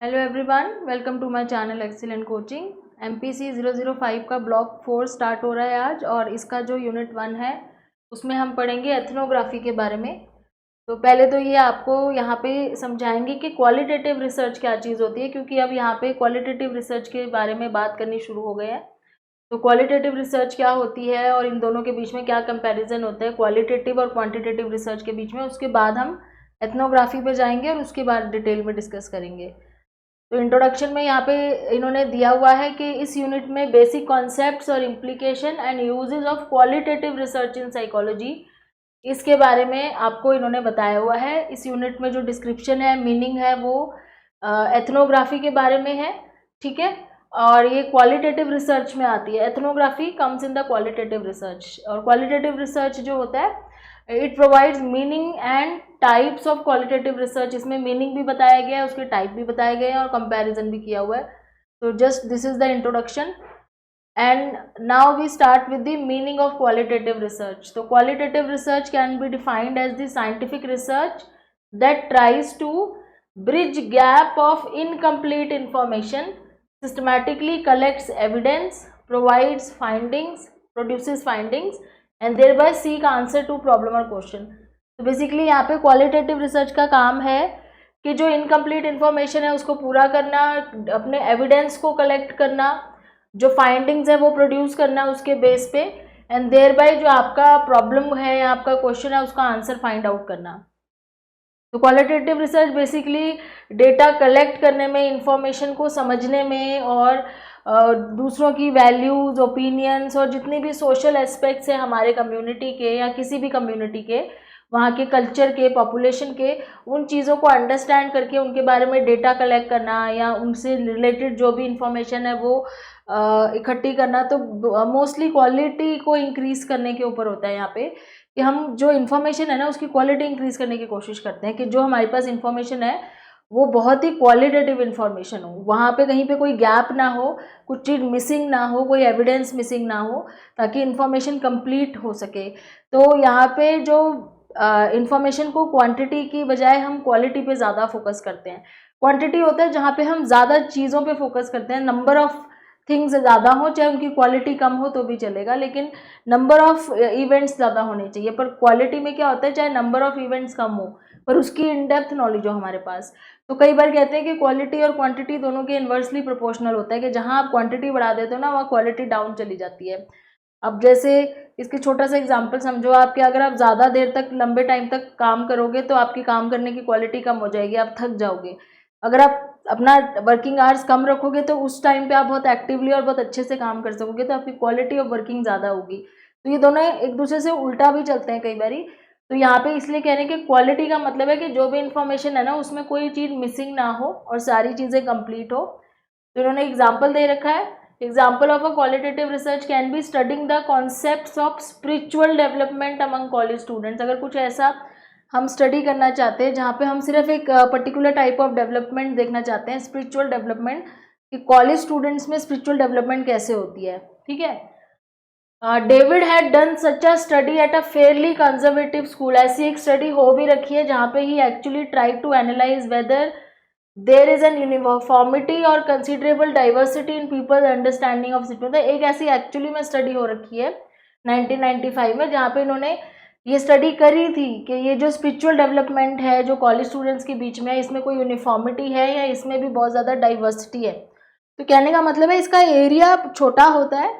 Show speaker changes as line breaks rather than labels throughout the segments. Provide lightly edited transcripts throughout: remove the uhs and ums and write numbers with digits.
Hello everyone, welcome to my channel excellent coaching. MPC 005 का block 4 start हो रहा है आज, और इसका जो यूनिट 1 है उसमें हम पढ़ेंगे एथनोग्राफी के बारे में। तो पहले तो ये आपको यहाँ पे समझाएंगे कि क्वालिटेटिव रिसर्च क्या चीज़ होती है, क्योंकि अब यहाँ पे क्वालिटेटिव रिसर्च के बारे में बात करनी शुरू हो गए हैं। तो क्वालिटेटिव रिसर्च क्या होती है और इन दोनों के बीच में क्या कंपैरिजन होता है क्वालिटेटिव और क्वांटिटेटिव रिसर्च के बीच में, उसके बाद हम एथनोग्राफी पे जाएंगे और उसके बाद डिटेल में डिस्कस करेंगे। तो इंट्रोडक्शन में यहाँ पे इन्होंने दिया हुआ है कि इस यूनिट में बेसिक कॉन्सेप्ट्स और implication and uses of qualitative research in psychology, इसके बारे में आपको इन्होंने बताया हुआ है। इस यूनिट में जो डिस्क्रिप्शन है, मीनिंग है, वो एथनोग्राफी के बारे में है, ठीक है। और ये क्वालिटेटिव रिसर्च में आती है। Ethnography comes in the qualitative research, और क्वालिटेटिव रिसर्च जो होता है it provides meaning and types of qualitative research. इसमें मीनिंग भी बताया गया है, उसके टाइप भी बताए गए हैं और कंपैरिजन भी किया हुआ है। तो just this is the introduction and now we start with the meaning of qualitative research. तो qualitative research can be defined as the scientific research that tries to bridge gap of incomplete information, systematically collects evidence, provides findings, produces findings and thereby seek answer to problem or question। तो basically यहाँ पे qualitative research का काम है कि जो incomplete information है उसको पूरा करना, अपने एविडेंस को कलेक्ट करना, जो फाइंडिंग्स है वो प्रोड्यूस करना उसके बेस पे, एंड देयर बाय जो आपका प्रॉब्लम है या आपका क्वेश्चन है उसका आंसर फाइंड आउट करना। तो qualitative research basically data collect करने में, इंफॉर्मेशन को समझने में और दूसरों की वैल्यूज़, ओपिनियंस और जितनी भी सोशल एस्पेक्ट्स हैं हमारे कम्युनिटी के या किसी भी कम्युनिटी के, वहाँ के कल्चर के, पॉपुलेशन के, उन चीज़ों को अंडरस्टैंड करके उनके बारे में डेटा कलेक्ट करना या उनसे रिलेटेड जो भी इंफॉर्मेशन है वो इकट्ठी करना। तो मोस्टली क्वालिटी को इंक्रीज़ करने के ऊपर होता है यहाँ पे, कि हम जो इन्फॉर्मेशन है ना उसकी क्वालिटी इंक्रीज़ करने की कोशिश करते हैं, कि जो हमारे पास इन्फॉर्मेशन है वो बहुत ही क्वालिटेटिव इन्फॉर्मेशन हो, वहाँ पे कहीं पे कोई गैप ना हो, कुछ चीज़ मिसिंग ना हो, कोई एविडेंस मिसिंग ना हो, ताकि इन्फॉर्मेशन कंप्लीट हो सके। तो यहाँ पे जो इन्फॉर्मेशन को क्वांटिटी की बजाय हम क्वालिटी पे ज़्यादा फोकस करते हैं। क्वांटिटी होता है जहाँ पे हम ज़्यादा चीज़ों पे फोकस करते हैं, नंबर ऑफ़ थिंग्स ज़्यादा हो, चाहे उनकी क्वालिटी कम हो तो भी चलेगा, लेकिन नंबर ऑफ़ इवेंट्स ज़्यादा होने चाहिए। पर क्वालिटी में क्या होता है, चाहे नंबर ऑफ़ इवेंट्स कम हो पर उसकी इन डेप्थ नॉलेज हो हमारे पास। तो कई बार कहते हैं कि क्वालिटी और क्वांटिटी दोनों के इन्वर्सली प्रोपोर्शनल होता है, कि जहाँ आप क्वांटिटी बढ़ा देते हो ना वहाँ क्वालिटी डाउन चली जाती है। अब जैसे इसके छोटा सा एग्जांपल समझो आप, कि अगर आप ज़्यादा देर तक, लंबे टाइम तक काम करोगे तो आपकी काम करने की क्वालिटी कम हो जाएगी, आप थक जाओगे। अगर आप अपना वर्किंग आवर्स कम रखोगे तो उस टाइम पे आप बहुत एक्टिवली और बहुत अच्छे से काम कर सकोगे, तो आपकी क्वालिटी ऑफ वर्किंग ज़्यादा होगी। तो ये दोनों एक दूसरे से उल्टा भी चलते हैं कई बारी। तो यहाँ पे इसलिए कह रहे हैं कि क्वालिटी का मतलब है कि जो भी इंफॉर्मेशन है ना उसमें कोई चीज़ मिसिंग ना हो और सारी चीज़ें कंप्लीट हो। तो इन्होंने एग्जाम्पल दे रखा है। Example of a qualitative research can be studying the concepts of spiritual development among college students. अगर कुछ ऐसा हम स्टडी करना चाहते हैं जहाँ पे हम सिर्फ एक पर्टिकुलर टाइप ऑफ डेवलपमेंट देखना चाहते हैं, स्पिरिचुअल डेवलपमेंट, कि कॉलेज स्टूडेंट्स में स्पिरिचुअल डेवलपमेंट कैसे होती है, ठीक है। David had done such a study at a fairly conservative school. ऐसी एक स्टडी हो भी रखी है जहाँ पे ही actually try to analyse whether there is an uniformity और considerable diversity in people understanding of city. एक ऐसी एक्चुअली में स्टडी हो रखी है 1995 में, जहाँ पे इन्होंने ये स्टडी करी थी कि ये जो स्पिरिचुअल डेवलपमेंट है जो कॉलेज स्टूडेंट्स के बीच में है, इसमें कोई यूनिफॉर्मिटी है या इसमें भी बहुत ज़्यादा डाइवर्सिटी है। तो कहने का मतलब है इसका एरिया छोटा होता है,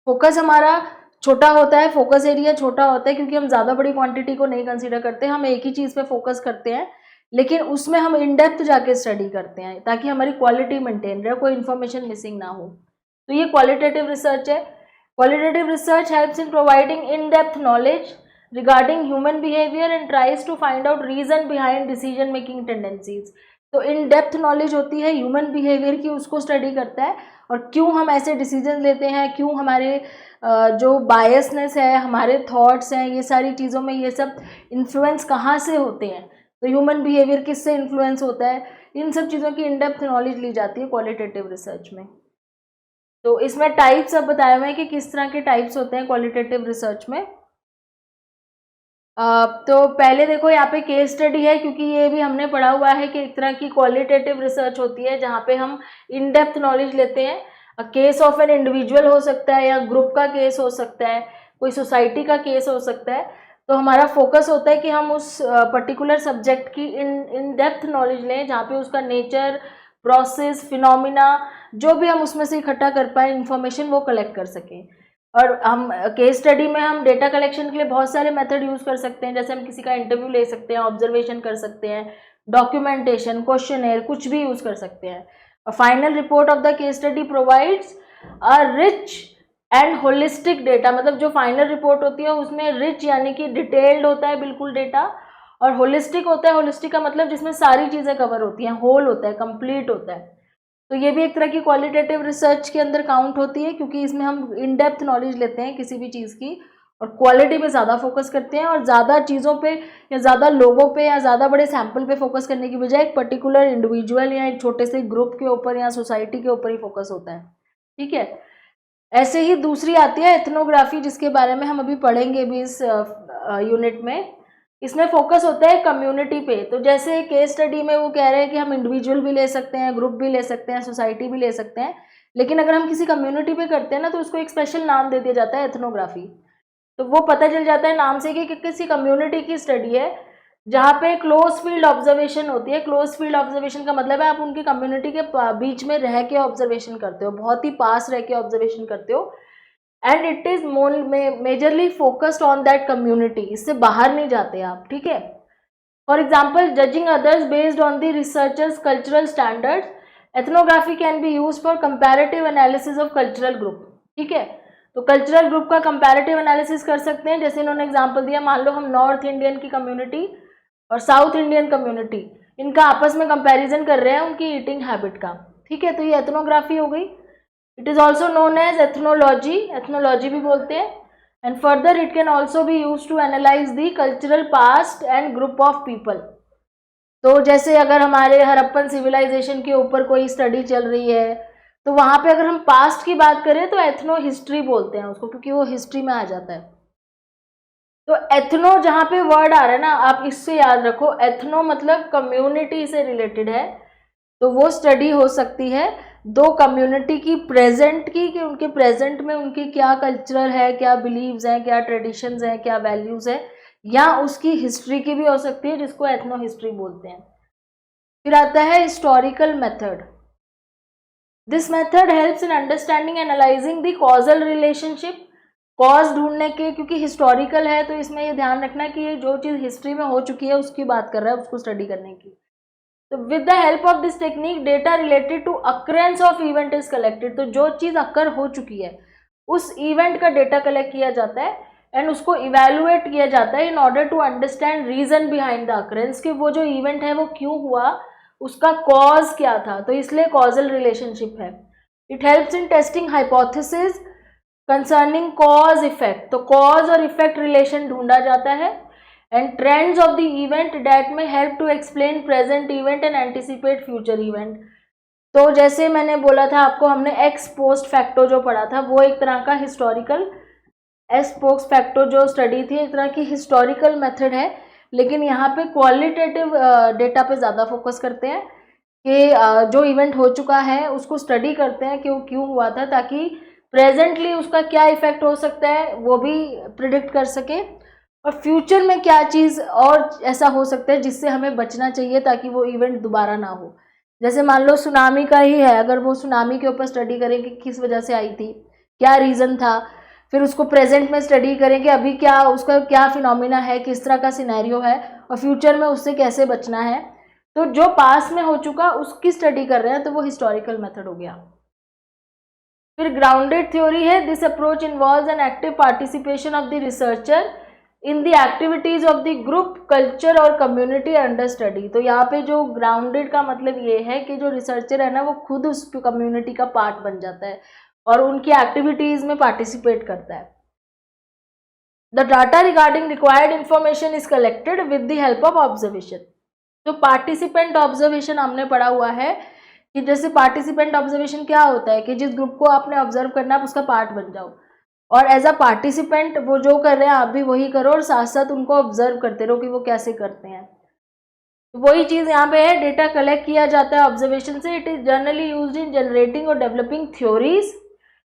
फोकस हमारा छोटा होता है, फोकस एरिया छोटा होता है, क्योंकि हम ज़्यादा बड़ी क्वांटिटी को नहीं कंसीडर करते, हम एक ही चीज़ पे फोकस करते हैं, लेकिन उसमें हम इन डेप्थ जाके स्टडी करते हैं ताकि हमारी क्वालिटी मेंटेन रहे, कोई इन्फॉर्मेशन मिसिंग ना हो। तो ये क्वालिटेटिव रिसर्च है। Qualitative research helps in providing in depth knowledge regarding human behaviour and tries to find out reason behind decision making tendencies. तो इन डेप्थ नॉलेज होती है ह्यूमन बिहेवियर की, उसको स्टडी करता है और क्यों हम ऐसे डिसीजन लेते हैं, क्यों हमारे जो बायसनेस है, हमारे थॉट्स हैं, ये सारी चीज़ों में ये सब इन्फ्लुएंस कहाँ से होते हैं, तो ह्यूमन बिहेवियर किससे इन्फ्लुएंस होता है, इन सब चीज़ों की इन डेप्थ नॉलेज ली जाती है क्वालिटेटिव रिसर्च में। तो इसमें टाइप्स अब बताए हुए हैं कि किस तरह के टाइप्स होते हैं क्वालिटेटिव रिसर्च में। तो पहले देखो यहाँ पे केस स्टडी है, क्योंकि ये भी हमने पढ़ा हुआ है कि एक तरह की क्वालिटेटिव रिसर्च होती है जहाँ पे हम इन डेप्थ नॉलेज लेते हैं। केस ऑफ एन इंडिविजुअल हो सकता है या ग्रुप का केस हो सकता है, कोई सोसाइटी का केस हो सकता है। तो हमारा फोकस होता है कि हम उस पर्टिकुलर सब्जेक्ट की इन डेप्थ नॉलेज लें, जहाँ पे उसका नेचर, प्रोसेस, फिनोमिना, जो भी हम उसमें से इकट्ठा कर पाए इंफॉर्मेशन वो कलेक्ट कर सकें। और हम केस स्टडी में हम डेटा कलेक्शन के लिए बहुत सारे मेथड यूज़ कर सकते हैं, जैसे हम किसी का इंटरव्यू ले सकते हैं, ऑब्जर्वेशन कर सकते हैं, डॉक्यूमेंटेशन, क्वेश्चनेयर, कुछ भी यूज़ कर सकते हैं। और final report of the case study provides a rich and holistic data, मतलब जो फाइनल रिपोर्ट होती है उसमें रिच यानी कि डिटेल्ड होता है बिल्कुल डेटा, और होलिस्टिक होता है, होलिस्टिक का मतलब जिसमें सारी चीज़ें कवर होती हैं, होल होता है, कंप्लीट होता है। तो ये भी एक तरह की क्वालिटेटिव रिसर्च के अंदर काउंट होती है, क्योंकि इसमें हम इन डेप्थ नॉलेज लेते हैं किसी भी चीज़ की और क्वालिटी पे ज़्यादा फोकस करते हैं, और ज़्यादा चीज़ों पे या ज़्यादा लोगों पे या ज़्यादा बड़े सैंपल पे फोकस करने की बजाय एक पर्टिकुलर इंडिविजुअल या एक छोटे से ग्रुप के ऊपर या सोसाइटी के ऊपर ही फोकस होता है। ठीक है। ऐसे ही दूसरी आती है एथनोग्राफी, जिसके बारे में हम अभी पढ़ेंगे भी इस यूनिट में। इसमें फोकस होता है कम्युनिटी पे। तो जैसे केस स्टडी में वो कह रहे हैं कि हम इंडिविजुअल भी ले सकते हैं, ग्रुप भी ले सकते हैं, सोसाइटी भी ले सकते हैं, लेकिन अगर हम किसी कम्युनिटी पे करते हैं ना तो उसको एक स्पेशल नाम दे दिया जाता है एथनोग्राफी। तो वो पता चल जाता है नाम से कि किसी कम्युनिटी की स्टडी है जहाँ पे क्लोज फील्ड ऑब्जर्वेशन होती है। क्लोज फील्ड ऑब्जर्वेशन का मतलब है आप उनकी कम्युनिटी के बीच में रह के ऑब्जर्वेशन करते हो, बहुत ही पास रह के ऑब्जर्वेशन करते हो, and it is majorly focused on that community, इससे बाहर नहीं जाते आप। ठीक है। For example, judging others based on the researchers cultural standards, ethnography can be use for comparative analysis of cultural group. ठीक है। तो कल्चरल ग्रुप का कंपैरेटिव एनालिसिस कर सकते हैं। जैसे इन्होंने एग्जाम्पल दिया, मान लो हम नॉर्थ इंडियन की कम्युनिटी और साउथ इंडियन कम्युनिटी, इनका आपस में कंपैरिजन कर रहे हैं उनकी ईटिंग हैबिट का। ठीक है। तो ये एथनोग्राफी हो गई। It is also known as ethnology, ethnology भी बोलते हैं। And further it can also be use to analyse the cultural past and group of people. तो जैसे अगर हमारे हड़प्पन सिविलाइजेशन के ऊपर कोई स्टडी चल रही है, तो वहां पे अगर हम पास्ट की बात करें तो एथनो हिस्ट्री बोलते हैं उसको, क्योंकि वो हिस्ट्री में आ जाता है। तो एथनो जहाँ पे वर्ड आ रहा है ना, आप इससे याद रखो, एथनो मतलब कम्युनिटी से रिलेटेड है। तो वो स्टडी हो सकती है दो कम्युनिटी की प्रेजेंट की, कि उनके प्रेजेंट में उनकी क्या कल्चरल है, क्या बिलीव्स हैं, क्या ट्रेडिशंस हैं, क्या वैल्यूज है, या उसकी हिस्ट्री की भी हो सकती है, जिसको एथनो हिस्ट्री बोलते हैं। फिर आता है historical method. This method helps in understanding analysing the causal relationship, cause ढूंढने के, क्योंकि हिस्टोरिकल है तो इसमें ये ध्यान रखना कि ये जो चीज़ हिस्ट्री में हो चुकी है उसकी बात कर रहा है, उसको स्टडी करने की। तो with the help of this technique data related to occurrence of event is collected. तो जो चीज़ अक्कर हो चुकी है उस इवेंट का डेटा कलेक्ट किया जाता है एंड उसको इवेलुएट किया जाता है in order to understand reason behind the occurrence, कि वो जो इवेंट है वो क्यों हुआ, उसका कॉज क्या था। तो इसलिए कॉजल रिलेशनशिप है। It helps in testing hypothesis concerning cause effect. तो कॉज और इफेक्ट रिलेशन ढूंढा जाता है। And trends of the event that में help to explain present event and anticipate future event. तो जैसे मैंने बोला था आपको, हमने एक्स पोस्ट फैक्टो जो पढ़ा था वो एक तरह का हिस्टोरिकल, एक्स पोस्ट फैक्टो जो स्टडी थी एक तरह की हिस्टोरिकल मेथड है, लेकिन यहाँ पे क्वालिटेटिव डेटा पे ज़्यादा फोकस करते हैं कि जो इवेंट हो चुका है उसको स्टडी करते हैं कि वो क्यों हुआ था, ताकि प्रेजेंटली उसका क्या इफेक्ट हो सकता है वो भी प्रिडिक्ट कर सके, और फ्यूचर में क्या चीज़ और ऐसा हो सकता है जिससे हमें बचना चाहिए ताकि वो इवेंट दोबारा ना हो। जैसे मान लो सुनामी का ही है, अगर वो सुनामी के ऊपर स्टडी करें कि किस वजह से आई थी, क्या रीज़न था, फिर उसको प्रेजेंट में स्टडी करें कि अभी क्या उसका क्या फिनोमिना है, किस तरह का सिनेरियो है, और फ्यूचर में उससे कैसे बचना है। तो जो पास में हो चुका उसकी स्टडी कर रहे हैं, तो वो हिस्टोरिकल मेथड हो गया। फिर ग्राउंडेड थ्योरी है। This approach involves an active participation of the researcher in the activities of the group, culture और कम्युनिटी अंडर स्टडी। तो यहाँ पे जो ग्राउंडेड का मतलब ये है कि जो रिसर्चर है ना वो खुद उस कम्युनिटी का पार्ट बन जाता है और उनकी एक्टिविटीज में पार्टिसिपेट करता है। The data regarding required information is collected with the help of observation. तो पार्टिसिपेंट ऑब्जर्वेशन हमने पढ़ा हुआ है कि जैसे पार्टिसिपेंट ऑब्जर्वेशन क्या होता है कि जिस ग्रुप को आपने ऑब्जर्व करना है आप उसका पार्ट बन जाओ। और एज अ पार्टिसिपेंट वो जो कर रहे हैं आप भी वही करो और साथ साथ उनको ऑब्जर्व करते रहो कि वो कैसे करते हैं। तो वही चीज़ यहाँ पे है, डेटा कलेक्ट किया जाता है ऑब्जर्वेशन से। It is generally used in generating और developing theories.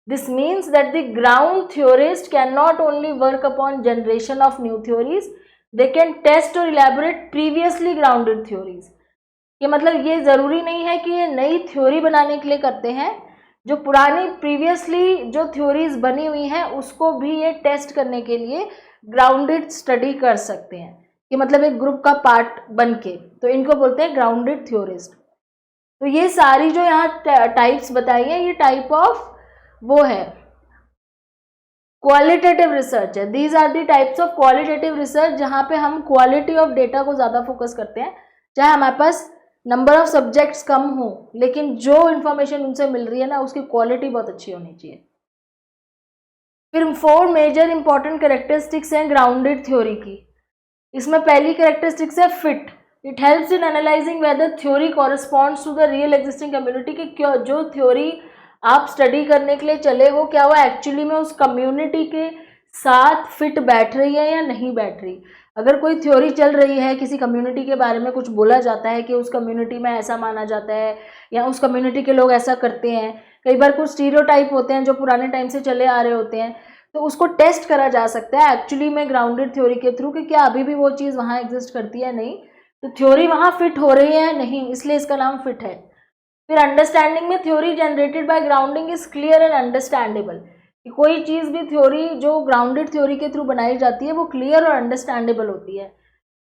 This means that the ground theorist can not only work upon generation of new theories, they can test और इलेबोरेट प्रीवियसली ग्राउंडेड थ्योरीज। ये मतलब ये ज़रूरी नहीं है कि ये नई थ्योरी बनाने के लिए करते हैं, जो पुरानी प्रीवियसली जो थ्योरीज बनी हुई हैं उसको भी ये टेस्ट करने के लिए ग्राउंडेड स्टडी कर सकते हैं, कि मतलब एक ग्रुप का पार्ट बन के, तो इनको बोलते हैं ग्राउंडेड थ्योरिस्ट। तो ये सारी जो यहाँ टाइप्स बताई हैं ये टाइप ऑफ वो है क्वालिटेटिव रिसर्च है। These are the types of qualitative research, जहाँ पे हम क्वालिटी ऑफ डेटा को ज़्यादा फोकस करते हैं, चाहे हमारे पास नंबर ऑफ सब्जेक्ट्स कम हो लेकिन जो इन्फॉर्मेशन उनसे मिल रही है ना उसकी क्वालिटी बहुत अच्छी होनी चाहिए। फिर 4 मेजर इंपॉर्टेंट कैरेक्टरिस्टिक्स हैं ग्राउंडेड थ्योरी की। इसमें पहली कैरेक्टरिस्टिक्स है fit. It helps in analysing whether theory corresponds to the real existing community, कि क्यों जो थ्योरी आप स्टडी करने के लिए चले हो क्या वो एक्चुअली में उस कम्युनिटी के साथ फिट बैठ रही है या नहीं बैठ रही। अगर कोई थ्योरी चल रही है, किसी कम्युनिटी के बारे में कुछ बोला जाता है कि उस कम्युनिटी में ऐसा माना जाता है या उस कम्युनिटी के लोग ऐसा करते हैं, कई बार कुछ स्टीरियोटाइप होते हैं जो पुराने टाइम से चले आ रहे होते हैं, तो उसको टेस्ट करा जा सकता है एक्चुअली में ग्राउंडेड थ्योरी के थ्रू कि क्या अभी भी वो चीज़ वहाँ एग्जिस्ट करती है नहीं, तो थ्योरी वहाँ फिट हो रही है नहीं, इसलिए इसका नाम फिट है। फिर अंडरस्टैंडिंग में theory generated by grounding is clear and understandable. कोई चीज़ भी थ्योरी जो ग्राउंडेड थ्योरी के थ्रू बनाई जाती है वो क्लियर और अंडरस्टैंडेबल होती है।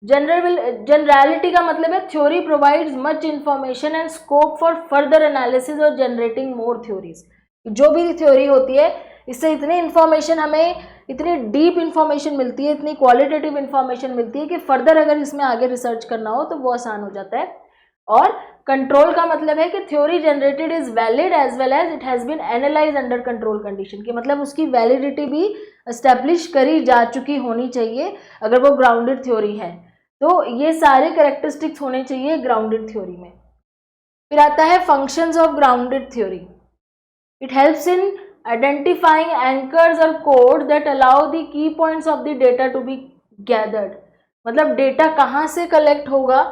जनरलिटी का मतलब है theory provides much information and scope for further analysis और जनरेटिंग मोर थ्योरीज। जो भी थ्योरी होती है इससे इतनी इन्फॉर्मेशन, हमें इतनी डीप इन्फॉर्मेशन मिलती है, इतनी क्वालिटेटिव इन्फॉर्मेशन मिलती है कि फर्दर अगर इसमें आगे रिसर्च करना हो तो वो आसान हो जाता है। और कंट्रोल का मतलब है कि theory generated is valid as well as it has been analyse under control condition, कि मतलब उसकी वैलिडिटी भी एस्टेब्लिश करी जा चुकी होनी चाहिए अगर वो ग्राउंडेड थ्योरी है। तो ये सारे कैरेक्टरिस्टिक्स होने चाहिए ग्राउंडेड थ्योरी में। फिर आता है functions of grounded theory. It helps in identifying anchors और code that allow the key points of the data to be gathered. मतलब डेटा कहाँ से कलेक्ट होगा,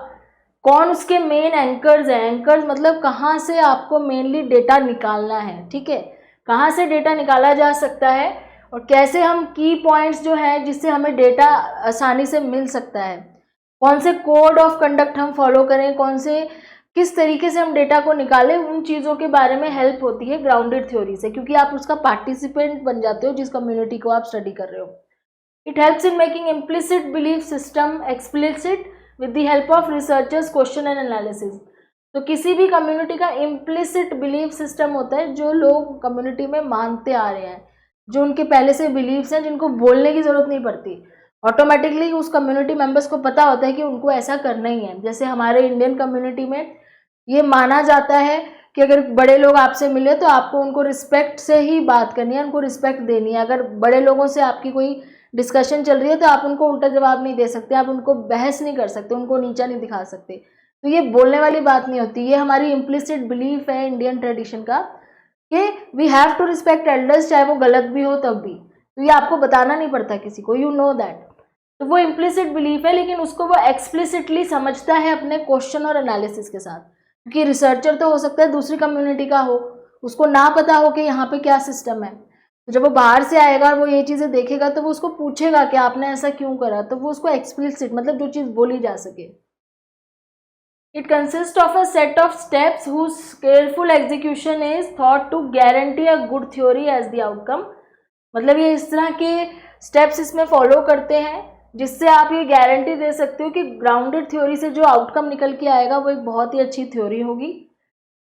कौन उसके मेन एंकर्स हैं। एंकर्स मतलब कहाँ से आपको मेनली डेटा निकालना है, ठीक है, कहाँ से डेटा निकाला जा सकता है और कैसे हम की पॉइंट्स जो है जिससे हमें डेटा आसानी से मिल सकता है, कौन से कोड ऑफ कंडक्ट हम फॉलो करें, कौन से किस तरीके से हम डेटा को निकालें, उन चीज़ों के बारे में हेल्प होती है ग्राउंडेड थ्योरी से, क्योंकि आप उसका पार्टिसिपेंट बन जाते हो जिस कम्युनिटी को आप स्टडी कर रहे हो। It helps in making implicit belief system explicit with the help of researchers question and analysis. तो किसी भी कम्युनिटी का इम्प्लिसिट बिलीफ सिस्टम होता है जो लोग कम्युनिटी में मानते आ रहे हैं, जो उनके पहले से बिलीव्स हैं जिनको बोलने की ज़रूरत नहीं पड़ती, ऑटोमेटिकली उस कम्युनिटी मेंबर्स को पता होता है कि उनको ऐसा करना ही है। जैसे हमारे इंडियन कम्युनिटी में ये माना जाता है कि अगर बड़े लोग आपसे मिले तो आपको उनको रिस्पेक्ट से ही बात करनी है, उनको रिस्पेक्ट देनी है। अगर बड़े लोगों से आपकी कोई डिस्कशन चल रही है तो आप उनको उल्टा जवाब नहीं दे सकते, आप उनको बहस नहीं कर सकते, उनको नीचा नहीं दिखा सकते। तो ये बोलने वाली बात नहीं होती, ये हमारी इम्प्लिसिट बिलीफ है इंडियन ट्रेडिशन का कि we have to respect elders, चाहे वो गलत भी हो तब भी। तो ये आपको बताना नहीं पड़ता किसी को, यू नो दैट। तो वो इम्प्लिसिट बिलीफ है, लेकिन उसको वो एक्सप्लिसिटली समझता है अपने क्वेश्चन और एनालिसिस के साथ, क्योंकि रिसर्चर तो हो सकता है दूसरी कम्युनिटी का हो, उसको ना पता हो कि यहाँ पे क्या सिस्टम है। तो जब वो बाहर से आएगा और वो ये चीज़ें देखेगा तो वो उसको पूछेगा कि आपने ऐसा क्यों करा, तो वो उसको एक्सप्लिसिट मतलब जो चीज़ बोली जा सके। It consist of a set of steps whose careful execution is thought to guarantee a good theory as the outcome. मतलब ये इस तरह के स्टेप्स इसमें फॉलो करते हैं जिससे आप ये गारंटी दे सकते हो कि ग्राउंडेड थ्योरी से जो आउटकम निकल के आएगा वो एक बहुत ही अच्छी थ्योरी होगी।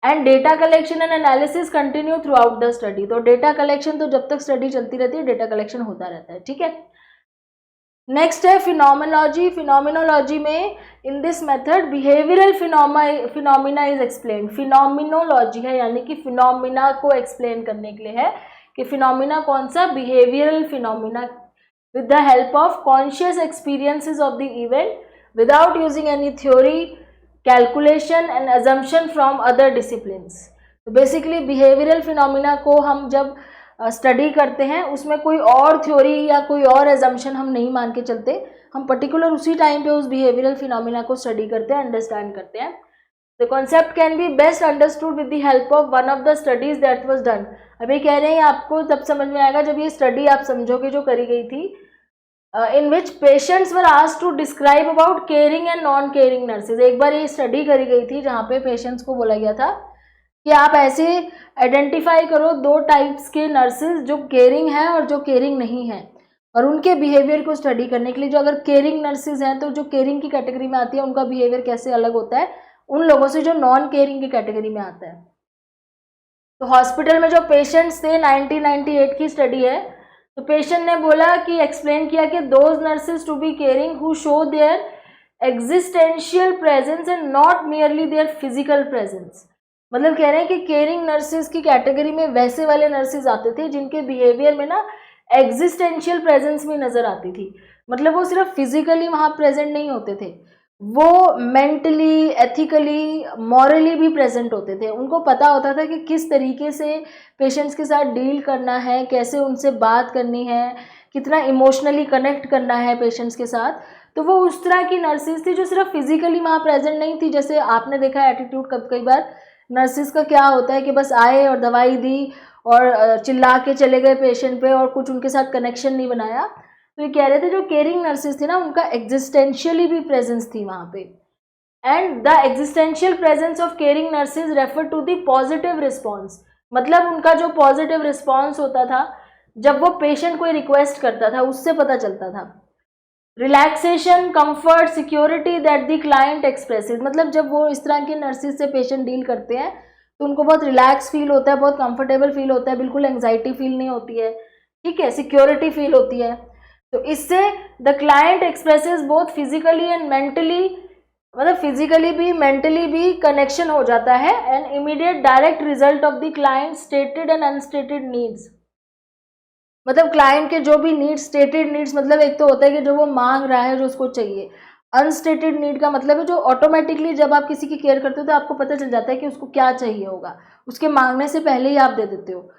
And data collection and analysis continue through out the study. तो डेटा कलेक्शन तो जब तक स्टडी चलती रहती है डेटा कलेक्शन होता रहता है, ठीक है। नेक्स्ट है फिनोमिनोलॉजी। फिनोमिनोलॉजी में in this method behavioural phenomena is explain. Phenomenology है यानी कि फिनोमिना को एक्सप्लेन करने के लिए है कि फिनोमिना कौन सा, behavioural phenomena with the help of conscious experiences of the event without using any theory, calculation and assumption from other disciplines। तो बेसिकली बिहेवियरल फिनोमिना को हम जब स्टडी करते हैं उसमें कोई और थ्योरी या कोई और एजम्पशन हम नहीं मान के चलते, हम पर्टिकुलर उसी टाइम पे उस बिहेवियरल फिनोमिना को स्टडी करते हैं, अंडरस्टैंड करते हैं। The concept can be best understood with the help of one of the studies that was done. अभी कह रहे हैं आपको तब समझ में आएगा जब ये स्टडी आप समझोगे जो करी गई थी, in which patients were asked to describe about caring and non caring nurses. एक बार ये स्टडी करी गई थी जहाँ पे पेशेंट्स को बोला गया था कि आप ऐसे आइडेंटिफाई करो 2 टाइप्स के नर्सेज जो केयरिंग है और जो केयरिंग नहीं है, और उनके बिहेवियर को स्टडी करने के लिए जो अगर केयरिंग नर्सेज हैं तो जो केयरिंग की कैटेगरी में आती है उनका बिहेवियर कैसे अलग होता है उन लोगों से जो नॉन केयरिंग की कैटेगरी में आता है। तो हॉस्पिटल में जो पेशेंट्स थे 1998 की स्टडी है, तो पेशेंट ने बोला कि एक्सप्लेन किया कि those nurses to be caring who show their existential presence and not merely their physical presence. मतलब कह रहे हैं कि केयरिंग नर्सेज की कैटेगरी में वैसे वाले नर्सेज आते थे जिनके बिहेवियर में ना एग्जिस्टेंशियल प्रेजेंस भी नजर आती थी, मतलब वो सिर्फ फिजिकली वहाँ प्रेजेंट नहीं होते थे, वो मेंटली, एथिकली, मॉरली भी प्रेजेंट होते थे। उनको पता होता था कि किस तरीके से पेशेंट्स के साथ डील करना है, कैसे उनसे बात करनी है, कितना इमोशनली कनेक्ट करना है पेशेंट्स के साथ। तो वो उस तरह की नर्सेज थी जो सिर्फ फिजिकली वहाँ प्रेजेंट नहीं थी। जैसे आपने देखा है एटीट्यूड कई बार नर्सेज का क्या होता है कि बस आए और दवाई दी और चिल्ला के चले गए पेशेंट पे और कुछ उनके साथ कनेक्शन नहीं बनाया। तो ये कह रहे थे जो केयरिंग नर्सेज थी ना उनका एग्जिस्टेंशियली भी प्रेजेंस थी वहाँ पे, and the existential presence of caring nurses refer to the positive response. मतलब उनका जो पॉजिटिव रिस्पॉन्स होता था जब वो पेशेंट कोई रिक्वेस्ट करता था उससे पता चलता था। Relaxation, comfort, security that the client expresses. मतलब जब वो इस तरह के नर्सेज से पेशेंट डील करते हैं तो उनको बहुत रिलैक्स फील होता है, बहुत कंफर्टेबल फील होता है, बिल्कुल एंग्जाइटी फील नहीं होती है, ठीक है, सिक्योरिटी फील होती है। तो इससे the client expresses both physically and mentally, मतलब फिजिकली भी मेंटली भी कनेक्शन हो जाता है, and immediate direct result of the client stated and unstated needs. मतलब क्लाइंट के जो भी नीड्स, स्टेटेड नीड्स मतलब एक तो होता है कि जो वो मांग रहा है जो उसको चाहिए, अनस्टेटेड नीड का मतलब है जो ऑटोमेटिकली जब आप किसी की केयर करते हो तो आपको पता चल जाता है कि उसको क्या चाहिए होगा, उसके मांगने से पहले ही आप दे देते हो।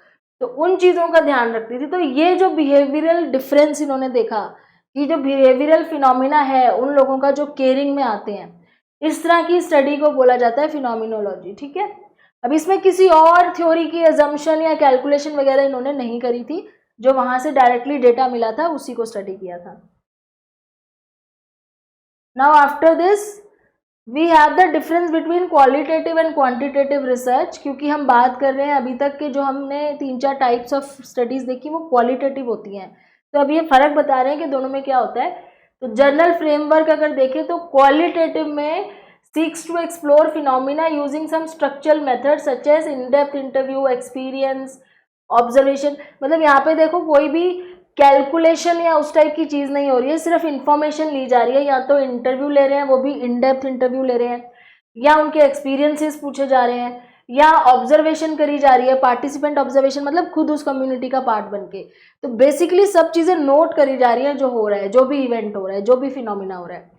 तो उन चीज़ों का ध्यान रखती थी। तो ये जो बिहेवियरल डिफरेंस इन्होंने देखा कि जो बिहेवियरल फिनोमिना है उन लोगों का जो केयरिंग में आते हैं, इस तरह की स्टडी को बोला जाता है फिनोमिनोलॉजी, ठीक है। अब इसमें किसी और थ्योरी की अजम्पशन या कैलकुलेशन वगैरह इन्होंने नहीं करी थी, जो वहां से डायरेक्टली डेटा मिला था उसी को स्टडी किया था। Now after this we have the difference between qualitative and quantitative research. क्योंकि हम बात कर रहे हैं अभी तक के जो हमने 3-4 टाइप्स ऑफ स्टडीज देखी वो क्वालिटेटिव होती हैं, तो अब ये फर्क बता रहे हैं कि दोनों में क्या होता है। तो जर्नल फ्रेमवर्क अगर देखें तो क्वालिटेटिव में seeks to explore phenomena using some structural method such as in depth interview, experience, observation. मतलब यहाँ पे देखो कोई भी कैलकुलेशन या उस टाइप की चीज़ नहीं हो रही है, सिर्फ इंफॉर्मेशन ली जा रही है। या तो इंटरव्यू ले रहे हैं, वो भी इन डेप्थ इंटरव्यू ले रहे हैं, या उनके एक्सपीरियंसेस पूछे जा रहे हैं, या ऑब्जर्वेशन करी जा रही है, पार्टिसिपेंट ऑब्जर्वेशन, मतलब खुद उस कम्युनिटी का पार्ट बन के। तो बेसिकली सब चीज़ें नोट करी जा रही है जो हो रहा है, जो भी इवेंट हो रहा है, जो भी फिनोमिना हो रहा है।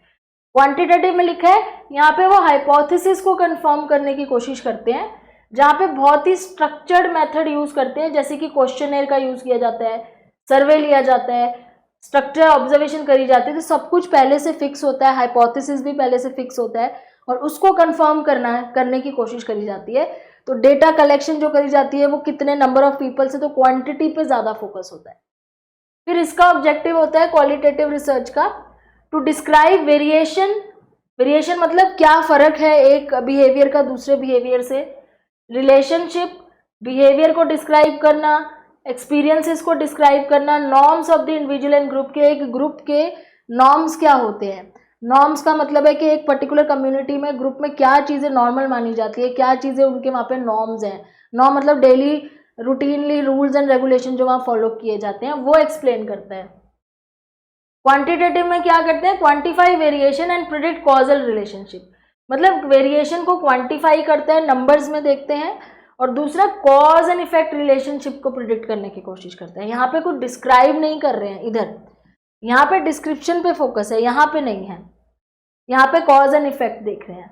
क्वांटिटेटिव में लिखा है यहाँ पे वो हाइपोथेसिस को कंफर्म करने की कोशिश करते हैं, जहाँ पे बहुत ही स्ट्रक्चर्ड मेथड यूज करते हैं, जैसे कि क्वेश्चनर का यूज किया जाता है, सर्वे लिया जाता है, स्ट्रक्चर ऑब्जर्वेशन करी जाती है। तो सब कुछ पहले से फिक्स होता है, हाइपोथेसिस भी पहले से फिक्स होता है, और उसको कंफर्म करने की कोशिश करी जाती है। तो डेटा कलेक्शन जो करी जाती है वो कितने नंबर ऑफ पीपल से, तो क्वांटिटी पे ज़्यादा फोकस होता है। फिर इसका ऑब्जेक्टिव होता है क्वालिटेटिव रिसर्च का टू डिस्क्राइब वेरिएशन। वेरिएशन मतलब क्या फ़र्क है एक बिहेवियर का दूसरे बिहेवियर से, रिलेशनशिप, बिहेवियर को डिस्क्राइब करना, एक्सपीरियंसेस को डिस्क्राइब करना, norms of the individual and group के, एक ग्रुप के नॉर्म्स क्या होते हैं। नॉर्म्स का मतलब है कि एक पर्टिकुलर कम्युनिटी में, ग्रुप में क्या चीज़ें नॉर्मल मानी जाती है, क्या चीज़ें उनके वहाँ पे नॉर्म्स हैं। नॉर्म मतलब daily routinely rules and regulation जो वहाँ फॉलो किए जाते हैं, वो एक्सप्लेन करता है। क्वांटिटेटिव में क्या करते हैं, quantify variation and predict causal relationship. मतलब वेरिएशन को क्वांटिफाई करता है, नंबर्स में देखते हैं, और दूसरा कॉज एंड इफेक्ट रिलेशनशिप को प्रिडिक्ट करने की कोशिश करते हैं। यहाँ पे कुछ डिस्क्राइब नहीं कर रहे हैं, इधर यहाँ पे डिस्क्रिप्शन पे फोकस है, यहाँ पे नहीं है, यहाँ पे कॉज एंड इफेक्ट देख रहे हैं।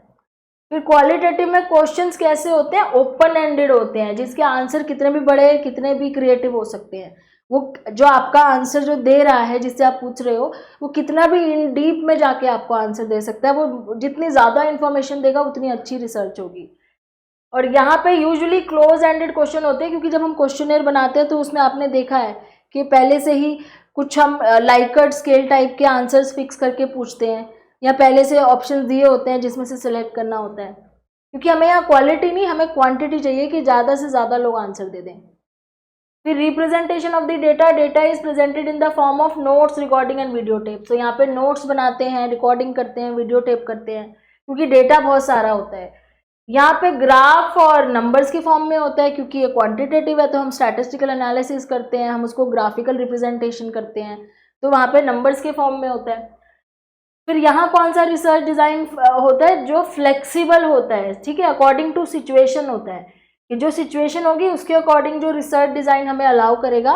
फिर क्वालिटेटिव में क्वेश्चंस कैसे होते हैं, ओपन एंडेड होते हैं, जिसके आंसर कितने भी बड़े कितने भी क्रिएटिव हो सकते हैं। वो जो आपका आंसर जो दे रहा है जिससे आप पूछ रहे हो वो कितना भी इन डीप में जाके आपको आंसर दे सकता है, वो जितनी ज़्यादा इन्फॉर्मेशन देगा उतनी अच्छी रिसर्च होगी। और यहाँ पे यूजुअली क्लोज एंडेड क्वेश्चन होते हैं, क्योंकि जब हम क्वेश्चनर बनाते हैं तो उसमें आपने देखा है कि पहले से ही कुछ हम लाइकर्ट स्केल टाइप के आंसर्स फिक्स करके पूछते हैं, या पहले से ऑप्शन दिए होते हैं जिसमें से सिलेक्ट करना होता है, क्योंकि हमें यहाँ क्वालिटी नहीं हमें क्वांटिटी चाहिए कि ज़्यादा से ज़्यादा लोग आंसर दे दें। फिर representation of the data, data is presented in the form of notes, recording and video tape. तो यहाँ पे नोट्स बनाते हैं, रिकॉर्डिंग करते हैं, वीडियो टेप करते हैं, क्योंकि डेटा बहुत सारा होता है। यहाँ पे ग्राफ और नंबर्स के फॉर्म में होता है, क्योंकि ये क्वांटिटेटिव है तो हम स्टैटिस्टिकल एनालिसिस करते हैं, हम उसको ग्राफिकल रिप्रेजेंटेशन करते हैं, तो वहाँ पे नंबर्स के फॉर्म में होता है। फिर यहाँ कौन सा रिसर्च डिज़ाइन होता है, जो फ्लेक्सिबल होता है, ठीक है, अकॉर्डिंग टू सिचुएशन होता है, कि जो सिचुएशन होगी उसके अकॉर्डिंग जो रिसर्च डिज़ाइन हमें अलाउ करेगा।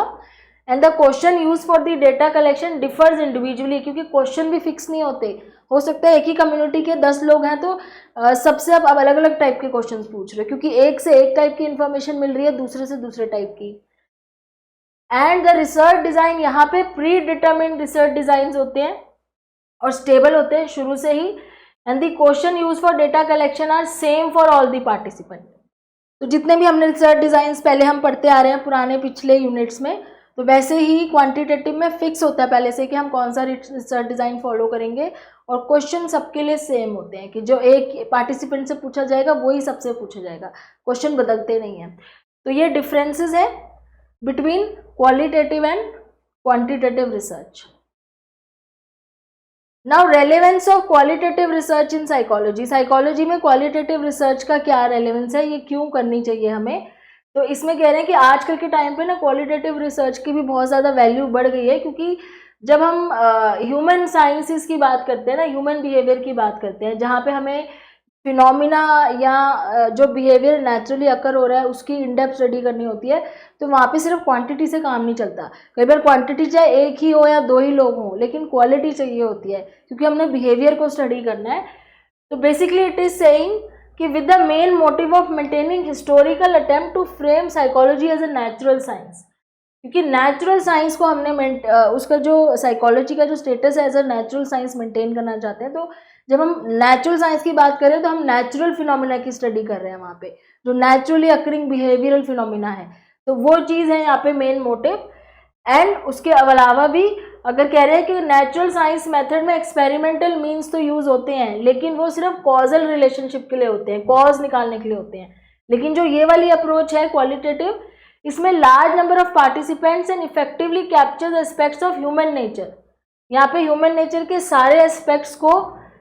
And the question use for the data collection differs individually, क्योंकि क्वेश्चन भी फिक्स नहीं होते, हो सकता है एक ही कम्युनिटी के 10 लोग हैं तो सबसे अब अलग अलग टाइप के क्वेश्चंस पूछ रहे हैं, क्योंकि एक से एक टाइप की इन्फॉर्मेशन मिल रही है, दूसरे से दूसरे टाइप की। एंड द रिसर्च डिज़ाइन, यहाँ पे प्री डिटर्मिन्ड रिसर्च डिज़ाइन होते हैं और स्टेबल होते हैं शुरू से ही। And the question use for data collection are same for all the participant. तो जितने भी हमने रिसर्च डिज़ाइंस पहले हम पढ़ते आ रहे हैं पुराने पिछले यूनिट्स में, तो वैसे ही क्वांटिटेटिव में फिक्स होता है पहले से कि हम कौन सा रिसर्च डिज़ाइन फॉलो करेंगे, और क्वेश्चन सबके लिए सेम होते हैं, कि जो एक पार्टिसिपेंट से पूछा जाएगा वही सबसे पूछा जाएगा, क्वेश्चन बदलते नहीं हैं। तो ये डिफरेंसेस है between qualitative and quantitative research. Now relevance of qualitative research in psychology. Psychology में क्वालिटेटिव रिसर्च का क्या रेलेवेंस है, ये क्यों करनी चाहिए हमें। तो इसमें कह रहे हैं कि आजकल के टाइम पे ना क्वालिटेटिव रिसर्च की भी बहुत ज़्यादा वैल्यू बढ़ गई है, क्योंकि जब हम ह्यूमन साइंसेस की बात करते हैं ना, ह्यूमन बिहेवियर की बात करते हैं, जहाँ पे हमें फिनोमिना या जो बिहेवियर नेचुरली अकर हो रहा है उसकी इन डेप्थ स्टडी करनी होती है, तो वहाँ पे सिर्फ क्वांटिटी से काम नहीं चलता। कई बार क्वांटिटी चाहे एक ही हो या 2 ही लोग हों, लेकिन क्वालिटी चाहिए होती है, क्योंकि हमने बिहेवियर को स्टडी करना है। तो बेसिकली इट इज सेइंग कि with the main motive of maintaining historical attempt to frame psychology as a natural science, क्योंकि नेचुरल साइंस को हमने उसका जो साइकोलॉजी का जो स्टेटस है as a natural science maintain करना चाहते हैं। तो जब हम नेचुरल साइंस की बात करें तो हम नेचुरल फिनोमिना की स्टडी कर रहे हैं, वहाँ पे जो नेचुरली अकरिंग बिहेवियरल फिनोमिना है, तो वो चीज़ है यहाँ पे मेन मोटिव। एंड उसके अलावा भी अगर कह रहे हैं कि नेचुरल साइंस मेथड में एक्सपेरिमेंटल मीन्स तो यूज़ होते हैं, लेकिन वो सिर्फ कॉजल रिलेशनशिप के लिए होते हैं, कॉज निकालने के लिए होते हैं। लेकिन जो ये वाली अप्रोच है क्वालिटेटिव, इसमें large number of participants and effectively captures aspects of human nature. यहाँ पे ह्यूमन नेचर के सारे एस्पेक्ट्स को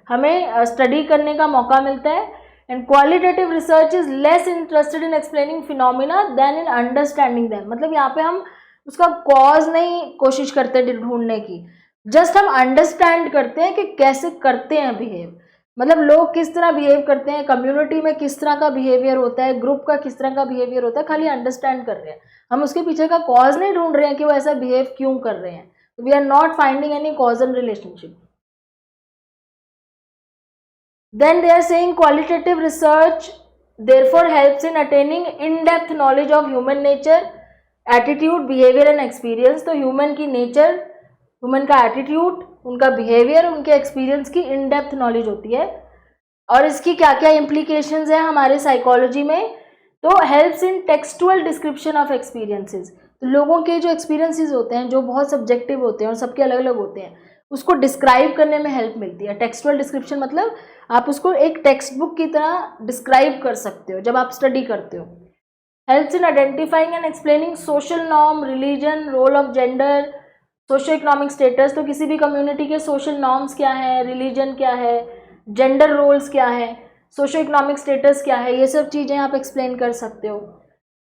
हमें स्टडी करने का मौका मिलता है। And qualitative research is less interested in explaining phenomena than in understanding them. मतलब यहाँ पे हम उसका कॉज नहीं कोशिश करते ढूंढने की, जस्ट हम अंडरस्टैंड करते हैं कि कैसे करते हैं बिहेव, मतलब लोग किस तरह बिहेव करते हैं, कम्युनिटी में किस तरह का बिहेवियर होता है, ग्रुप का किस तरह का बिहेवियर होता है, खाली अंडरस्टैंड कर रहे हैं। हम उसके पीछे का कॉज नहीं ढूंढ रहे हैं कि वो ऐसा बिहेव क्यों कर रहे हैं। We are not finding any causal relationship. Then they are saying qualitative research therefore helps in attaining in-depth knowledge of human nature, attitude, behavior and experience। तो human की nature, human का attitude, उनका behavior, उनके experience की in-depth knowledge होती है। और इसकी क्या क्या implications है हमारे psychology में, तो helps in textual description of experiences। तो लोगों के जो experiences होते हैं जो बहुत subjective होते हैं और सबके अलग अलग होते हैं, उसको डिस्क्राइब करने में हेल्प मिलती है। टेक्सचुअल डिस्क्रिप्शन मतलब आप उसको एक टेक्स्ट बुक की तरह डिस्क्राइब कर सकते हो जब आप स्टडी करते हो। Helps in identifying and explaining social norm, religion, role of gender, socio economic status. तो किसी भी कम्युनिटी के सोशल नॉर्म्स क्या है, रिलीजन क्या है, जेंडर रोल्स क्या है, सोशो इकोनॉमिक स्टेटस क्या है, ये सब चीज़ें आप एक्सप्लेन कर सकते हो।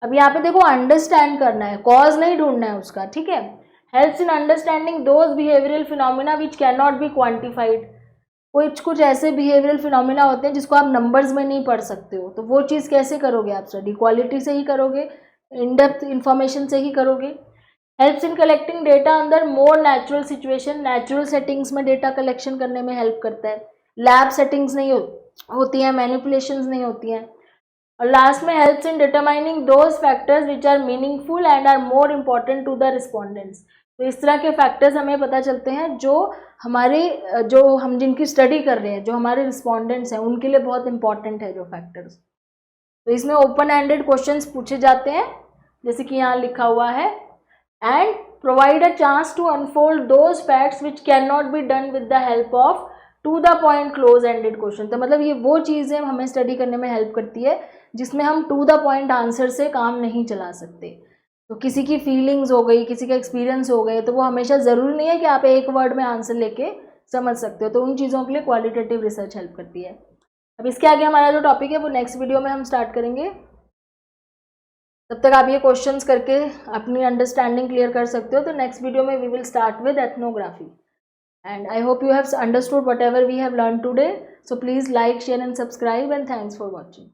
अब यहाँ पे देखो अंडरस्टैंड करना है, कॉज नहीं ढूंढना है उसका, ठीक है। Helps in understanding those behavioural phenomena which can not B quantified. कुछ ऐसे बिहेवियरल फिनोमिना होते हैं जिसको आप नंबर्स में नहीं पढ़ सकते हो, तो वो चीज़ कैसे करोगे आप स्टडी, क्वालिटी से ही करोगे, इन डेप्थ इंफॉर्मेशन से ही करोगे। हेल्प्स इन कलेक्टिंग डेटा अंदर more natural situation, natural settings में डेटा कलेक्शन करने में हेल्प करता है, लैब सेटिंग्स नहीं होती हैं, मैनिपुलेशंस नहीं होती हैं। और लास्ट में helps in determining those factors which are meaningful and are more important to the respondents. तो इस तरह के फैक्टर्स हमें पता चलते हैं जो हम जिनकी स्टडी कर रहे हैं, जो हमारे रिस्पॉन्डेंट्स हैं, उनके लिए बहुत इंपॉर्टेंट है जो फैक्टर्स। तो इसमें ओपन एंडेड क्वेश्चंस पूछे जाते हैं, जैसे कि यहाँ लिखा हुआ है, and provide a chance to unfold those facts which can not be done with the help of to the point close ended question. तो मतलब ये वो चीज़ें हमें स्टडी करने में हेल्प करती है जिसमें हम टू द पॉइंट आंसर से काम नहीं चला सकते। तो किसी की फीलिंग्स हो गई, किसी का एक्सपीरियंस हो गए, तो वो हमेशा ज़रूरी नहीं है कि आप एक वर्ड में आंसर लेके समझ सकते हो। तो उन चीज़ों के लिए क्वालिटेटिव रिसर्च हेल्प करती है। अब इसके आगे हमारा जो टॉपिक है वो नेक्स्ट वीडियो में हम स्टार्ट करेंगे। तब तक आप ये क्वेश्चंस करके अपनी अंडरस्टैंडिंग क्लियर कर सकते हो। तो नेक्स्ट वीडियो में we will start with ethnography, and I hope you have understood whatever we have learned today. So please like, share and subscribe, and thanks for watching.